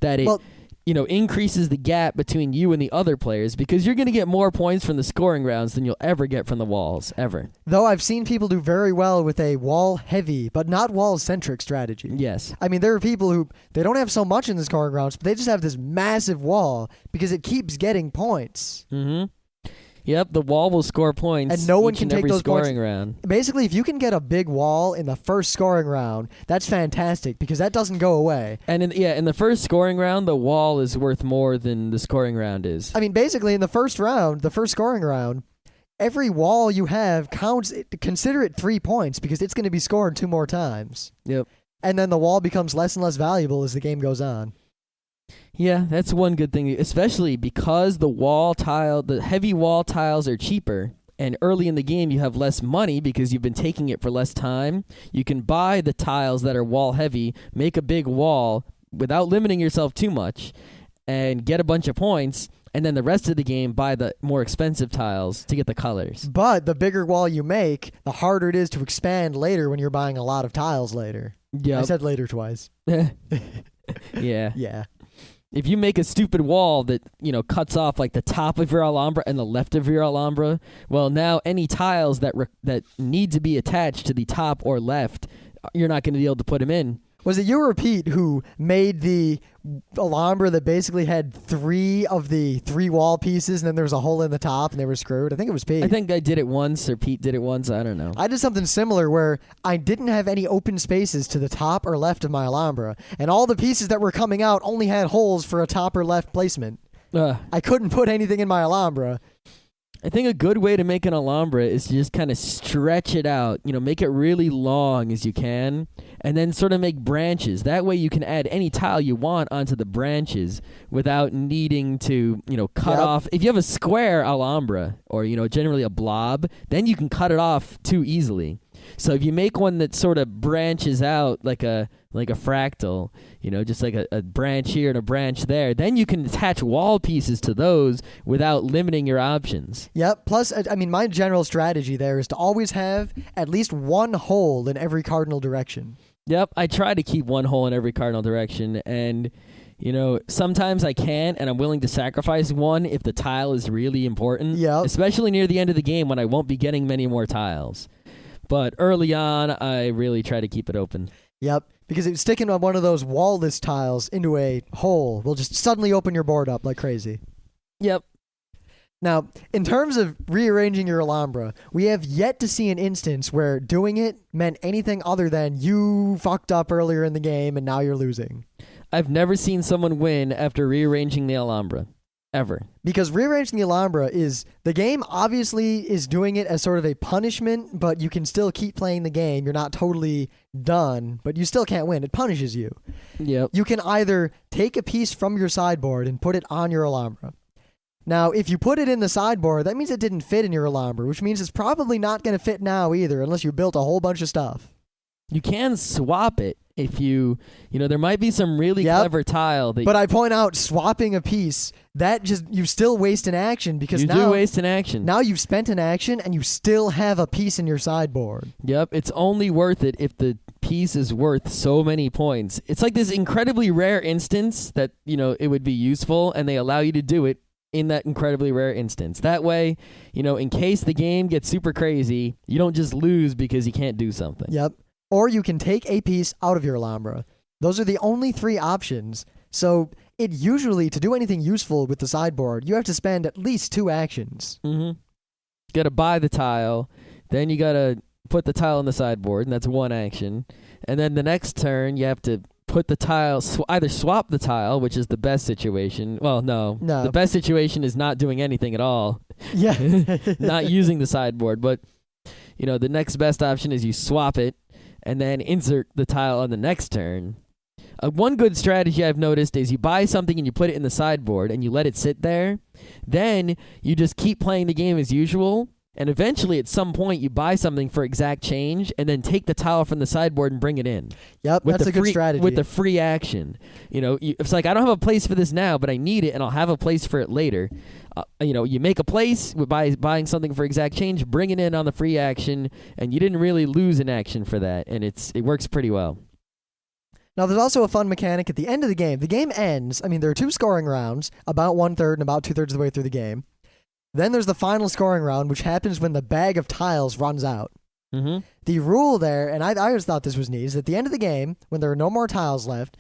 that it increases the gap between you and the other players because you're going to get more points from the scoring rounds than you'll ever get from the walls, ever. Though I've seen people do very well with a wall-heavy, but not wall-centric strategy. Yes. I mean, there are people who, they don't have so much in the scoring rounds, but they just have this massive wall because it keeps getting points. Mm-hmm. Yep, the wall will score points and no one each can and take every those scoring points. round. Basically, if you can get a big wall in the first scoring round, that's fantastic because that doesn't go away. And in the first scoring round, the wall is worth more than the scoring round is. I mean, basically, in the first scoring round, every wall you have counts. Consider it 3 points because it's going to be scored 2 more times. Yep. And then the wall becomes less and less valuable as the game goes on. Yeah, that's one good thing, especially because the heavy wall tiles are cheaper, and early in the game you have less money because you've been taking it for less time. You can buy the tiles that are wall heavy, make a big wall without limiting yourself too much, and get a bunch of points, and then the rest of the game buy the more expensive tiles to get the colors. But the bigger wall you make, the harder it is to expand later when you're buying a lot of tiles later. Yeah, I said later twice. Yeah. Yeah. If you make a stupid wall that, cuts off like the top of your Alhambra and the left of your Alhambra, well, now any tiles that need to be attached to the top or left, you're not going to be able to put them in. Was it you or Pete who made the Alhambra that basically had 3 of the 3 wall pieces and then there was a hole in the top and they were screwed? I think it was Pete. I think I did it once or Pete did it once. I don't know. I did something similar where I didn't have any open spaces to the top or left of my Alhambra, and all the pieces that were coming out only had holes for a top or left placement. I couldn't put anything in my Alhambra. I think a good way to make an Alhambra is to just kind of stretch it out, make it really long as you can, and then sort of make branches. That way you can add any tile you want onto the branches without needing to, cut off. If you have a square Alhambra or, generally a blob, then you can cut it off too easily. So if you make one that sort of branches out like a fractal, just like a branch here and a branch there, then you can attach wall pieces to those without limiting your options. Yep. Plus, I mean, my general strategy there is to always have at least 1 hole in every cardinal direction. Yep. I try to keep 1 hole in every cardinal direction, and sometimes I can't, and I'm willing to sacrifice 1 if the tile is really important. Yep. Especially near the end of the game when I won't be getting many more tiles. But early on, I really try to keep it open. Yep, because sticking on one of those wall-less tiles into a hole will just suddenly open your board up like crazy. Yep. Now, in terms of rearranging your Alhambra, we have yet to see an instance where doing it meant anything other than you fucked up earlier in the game and now you're losing. I've never seen someone win after rearranging the Alhambra. Ever. Because rearranging the Alhambra the game obviously is doing it as sort of a punishment, but you can still keep playing the game. You're not totally done, but you still can't win. It punishes you. Yep. You can either take a piece from your sideboard and put it on your Alhambra. Now, if you put it in the sideboard, that means it didn't fit in your Alhambra, which means it's probably not going to fit now either, unless you built a whole bunch of stuff. You can swap it if you there might be some really clever tile that. But I point out, swapping a piece, that you still waste an action because you do waste an action. Now you've spent an action and you still have a piece in your sideboard. Yep, it's only worth it if the piece is worth so many points. It's like this incredibly rare instance that it would be useful, and they allow you to do it in that incredibly rare instance. That way, in case the game gets super crazy, you don't just lose because you can't do something. Yep. Or you can take a piece out of your Alhambra. Those are the only 3 options. So to do anything useful with the sideboard, you have to spend at least 2 actions. Mm-hmm. You got to buy the tile, then you got to put the tile on the sideboard, and that's 1 action. And then the next turn, you have to put the tile, either swap the tile, which is the best situation. Well, no. The best situation is not doing anything at all. Yeah. Not using the sideboard. But, the next best option is you swap it, and then insert the tile on the next turn. One good strategy I've noticed is you buy something and you put it in the sideboard and you let it sit there. Then you just keep playing the game as usual, and eventually at some point you buy something for exact change and then take the tile from the sideboard and bring it in. Yep, that's a good strategy. With the free action. It's like, I don't have a place for this now, but I need it and I'll have a place for it later. You make a place by buying something for exact change, bring it in on the free action, and you didn't really lose an action for that, and it works pretty well. Now, there's also a fun mechanic at the end of the game. The game ends. I mean, there are 2 scoring rounds, about 1/3 and about 2/3 of the way through the game. Then there's the final scoring round, which happens when the bag of tiles runs out. Mm-hmm. The rule there, and I always thought this was neat, is at the end of the game, when there are no more tiles left,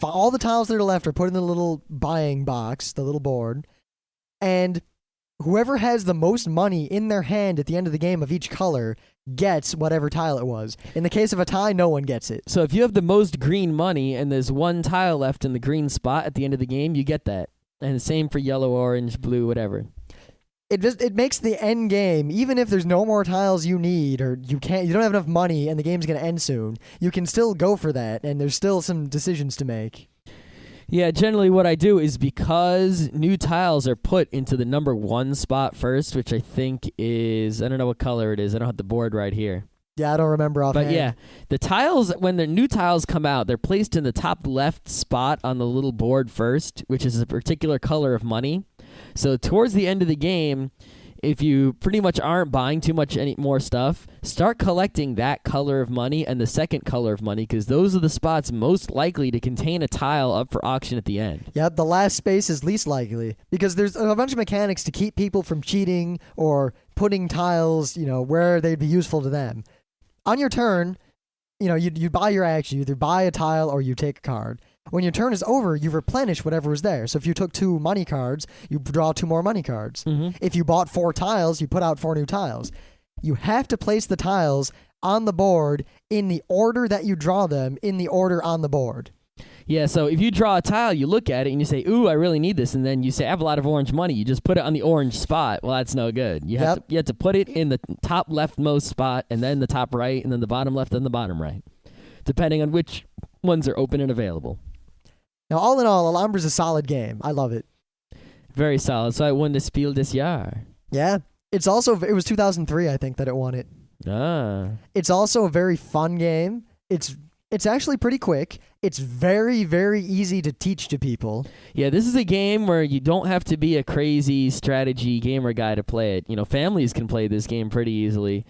all the tiles that are left are put in the little buying box, the little board, and whoever has the most money in their hand at the end of the game of each color gets whatever tile it was. In the case of a tie, no one gets it. So if you have the most green money and there's 1 tile left in the green spot at the end of the game, you get that. And the same for yellow, orange, blue, whatever. It makes the end game, even if there's no more tiles you need or you don't have enough money and the game's going to end soon, you can still go for that and there's still some decisions to make. Yeah, generally what I do is because new tiles are put into the number 1 spot first, which I think is, I don't know what color it is. I don't have the board right here. Yeah, I don't remember offhand. But yeah, the tiles, when the new tiles come out, they're placed in the top left spot on the little board first, which is a particular color of money. So towards the end of the game, if you pretty much aren't buying too much any more stuff, start collecting that color of money and the second color of money, because those are the spots most likely to contain a tile up for auction at the end. Yep, the last space is least likely, because there's a bunch of mechanics to keep people from cheating or putting tiles, where they'd be useful to them. On your turn, you buy your action. You either buy a tile or you take a card. When your turn is over, you replenish whatever was there. So if you took 2 money cards, you draw 2 more money cards. Mm-hmm. If you bought 4 tiles, you put out 4 new tiles. You have to place the tiles on the board in the order that you draw them, in the order on the board. Yeah, so if you draw a tile, you look at it and you say, ooh, I really need this. And then you say, I have a lot of orange money. You just put it on the orange spot. Well, that's no good. You have to put it in the top leftmost spot and then the top right and then the bottom left and the bottom right, depending on which ones are open and available. Now, all in all, Alhambra's a solid game. I love it. Very solid. So I won the Spiel des Jahres. Yeah. It was 2003, I think, that it won it. Ah. It's also a very fun game. It's actually pretty quick. It's very, very easy to teach to people. Yeah, this is a game where you don't have to be a crazy strategy gamer guy to play it. Families can play this game pretty easily.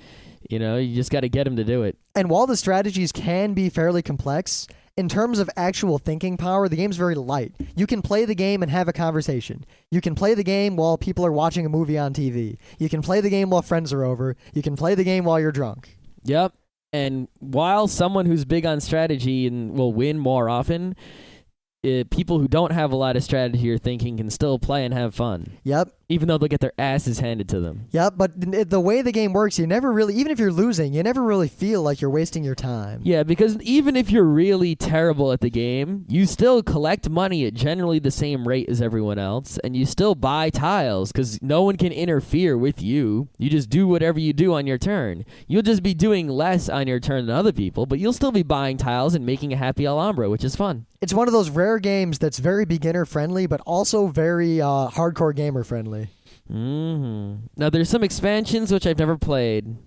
You just got to get them to do it. And while the strategies can be fairly complex, in terms of actual thinking power, the game's very light. You can play the game and have a conversation. You can play the game while people are watching a movie on TV. You can play the game while friends are over. You can play the game while you're drunk. Yep. And while someone who's big on strategy and will win more often, people who don't have a lot of strategy or thinking can still play and have fun. Yep. Even though they'll get their asses handed to them. Yep, but the way the game works, you never really, even if you're losing, you never really feel like you're wasting your time. Yeah, because even if you're really terrible at the game, you still collect money at generally the same rate as everyone else, and you still buy tiles because no one can interfere with you. You just do whatever you do on your turn. You'll just be doing less on your turn than other people, but you'll still be buying tiles and making a happy Alhambra, which is fun. It's one of those rare games that's very beginner-friendly, but also very hardcore gamer-friendly. Mm-hmm. Now, there's some expansions which I've never played.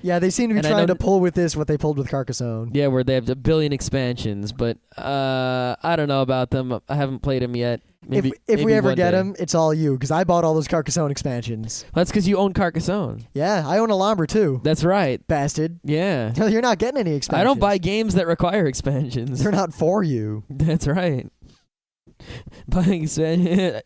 Yeah, they seem to be trying to pull with this what they pulled with Carcassonne. Yeah, where they have 1 billion expansions, but I don't know about them. I haven't played them yet. Maybe if we ever get them, it's all you, because I bought all those Carcassonne expansions. Well, that's because you own Carcassonne. Yeah, I own Alhambra too. That's right. Bastard. Yeah. You're not getting any expansions. I don't buy games that require expansions. They're not for you. That's right. Buying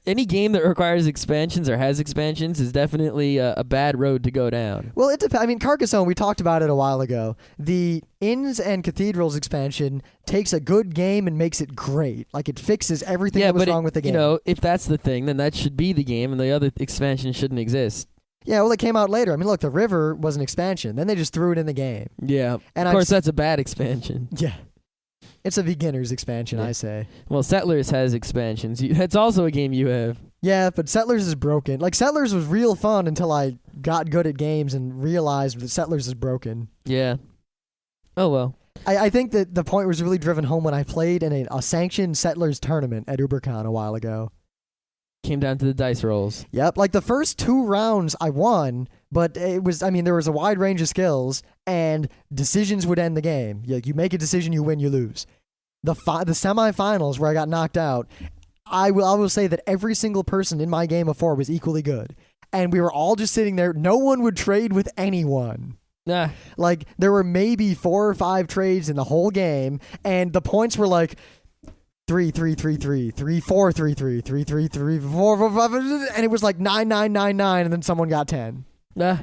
any game that requires expansions or has expansions is definitely a bad road to go down. Well, it depends. I mean, Carcassonne, we talked about it a while ago. The Inns and Cathedrals expansion takes a good game and makes it great. Like, it fixes everything that was wrong with the game. If that's the thing, then that should be the game, and the other expansion shouldn't exist. Yeah, well, it came out later. I mean, look, the River was an expansion. Then they just threw it in the game. Yeah. And of course, that's a bad expansion. Yeah. It's a beginner's expansion, I say. Well, Settlers has expansions. That's also a game you have. Yeah, but Settlers is broken. Like, Settlers was real fun until I got good at games and realized that Settlers is broken. Yeah. Oh, well. I think that the point was really driven home when I played in a sanctioned Settlers tournament at UberCon a while ago. Came down to the dice rolls. Yep, like the first 2 rounds I won, but there was a wide range of skills, and decisions would end the game. You make a decision, you win, you lose. The semifinals where I got knocked out, I will say that every single person in my game of 4 was equally good. And we were all just sitting there. No one would trade with anyone. Nah. Like, there were maybe 4 or 5 trades in the whole game, and the points were like 3, 3, 3, 3, 3, 4, 3, 3, 3, 3, 3, 4, 4, 5, and it was like 9, 9, 9, 9, and then someone got 10. Nah.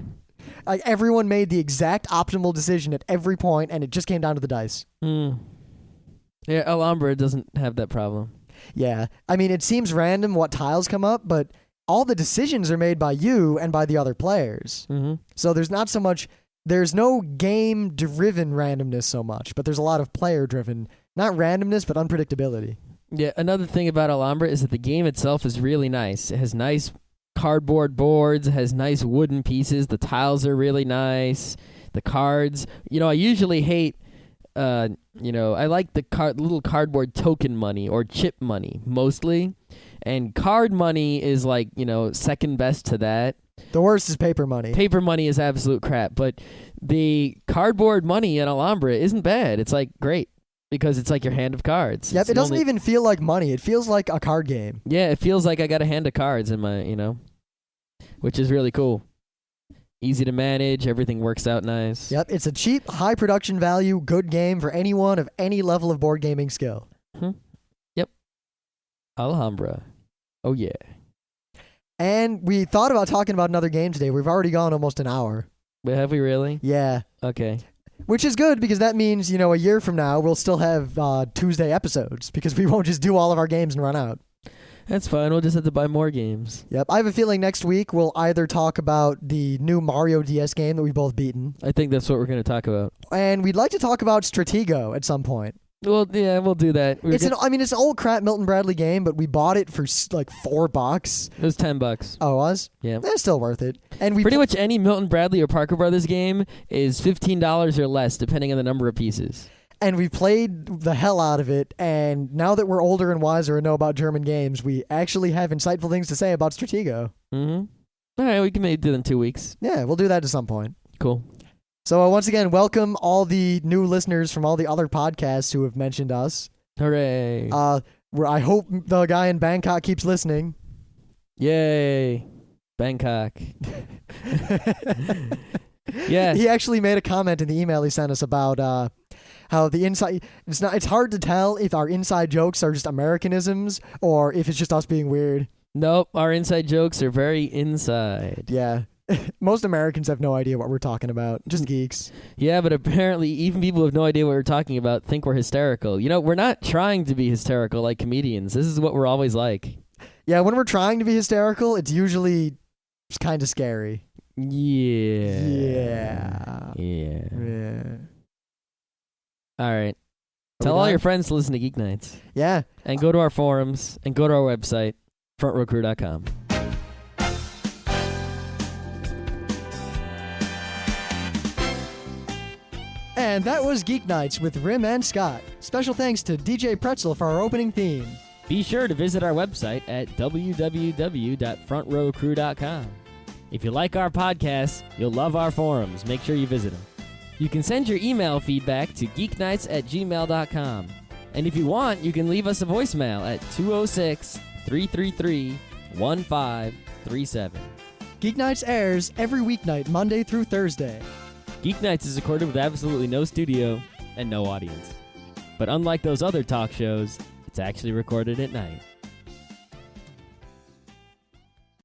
Like, everyone made the exact optimal decision at every point, and it just came down to the dice. Yeah, Alhambra doesn't have that problem. Yeah. I mean, it seems random what tiles come up, but all the decisions are made by you and by the other players. Mm-hmm. So there's no game-driven randomness so much, but there's a lot of player-driven, not randomness, but unpredictability. Yeah, another thing about Alhambra is that the game itself is really nice. It has nice cardboard boards, it has nice wooden pieces, the tiles are really nice, the cards. I usually hate, I like the little cardboard token money or chip money, mostly. And card money is like, second best to that. The worst is paper money. Paper money is absolute crap, but the cardboard money in Alhambra isn't bad. It's like great because it's like your hand of cards. Yep, it doesn't even feel like money. It feels like a card game. Yeah, it feels like I got a hand of cards in my, which is really cool. Easy to manage. Everything works out nice. Yep, it's a cheap, high production value, good game for anyone of any level of board gaming skill. Yep. Alhambra. Oh, yeah. And we thought about talking about another game today. We've already gone almost an hour. But have we really? Yeah. Okay. Which is good because that means, a year from now, we'll still have Tuesday episodes because we won't just do all of our games and run out. That's fine. We'll just have to buy more games. Yep. I have a feeling next week we'll either talk about the new Mario DS game that we've both beaten. I think that's what we're going to talk about. And we'd like to talk about Stratego at some point. Well, yeah, we'll do that. It's an old crap Milton Bradley game, but we bought it for like $4. It was $10. Oh, it was? Yeah. That's still worth it. And Pretty much any Milton Bradley or Parker Brothers game is $15 or less, depending on the number of pieces. And we played the hell out of it, and now that we're older and wiser and know about German games, we actually have insightful things to say about Stratego. Mm-hmm. All right, we can maybe do that in 2 weeks. Yeah, we'll do that at some point. Cool. So once again, welcome all the new listeners from all the other podcasts who have mentioned us. Hooray. I hope the guy in Bangkok keeps listening. Yay. Bangkok. Yeah. He actually made a comment in the email he sent us about how the inside it's hard to tell if our inside jokes are just Americanisms or if it's just us being weird. Nope, our inside jokes are very inside. Yeah. Most Americans have no idea what we're talking about. Just geeks. Yeah, but apparently even people who have no idea what we're talking about think we're hysterical. We're not trying to be hysterical like comedians. This is what we're always like. Yeah, when we're trying to be hysterical, it's usually kind of scary. Yeah. All right. Tell all your friends to listen to Geeknights. Yeah. And go to our forums and go to our website, frontrowcrew.com. And that was Geeknights with Rim and Scott. Special thanks to DJ Pretzel for our opening theme. Be sure to visit our website at www.frontrowcrew.com. If you like our podcasts, you'll love our forums. Make sure you visit them. You can send your email feedback to geeknights@gmail.com. And if you want, you can leave us a voicemail at 206-333-1537. Geeknights airs every weeknight, Monday through Thursday. Geeknights is recorded with absolutely no studio and no audience. But unlike those other talk shows, it's actually recorded at night.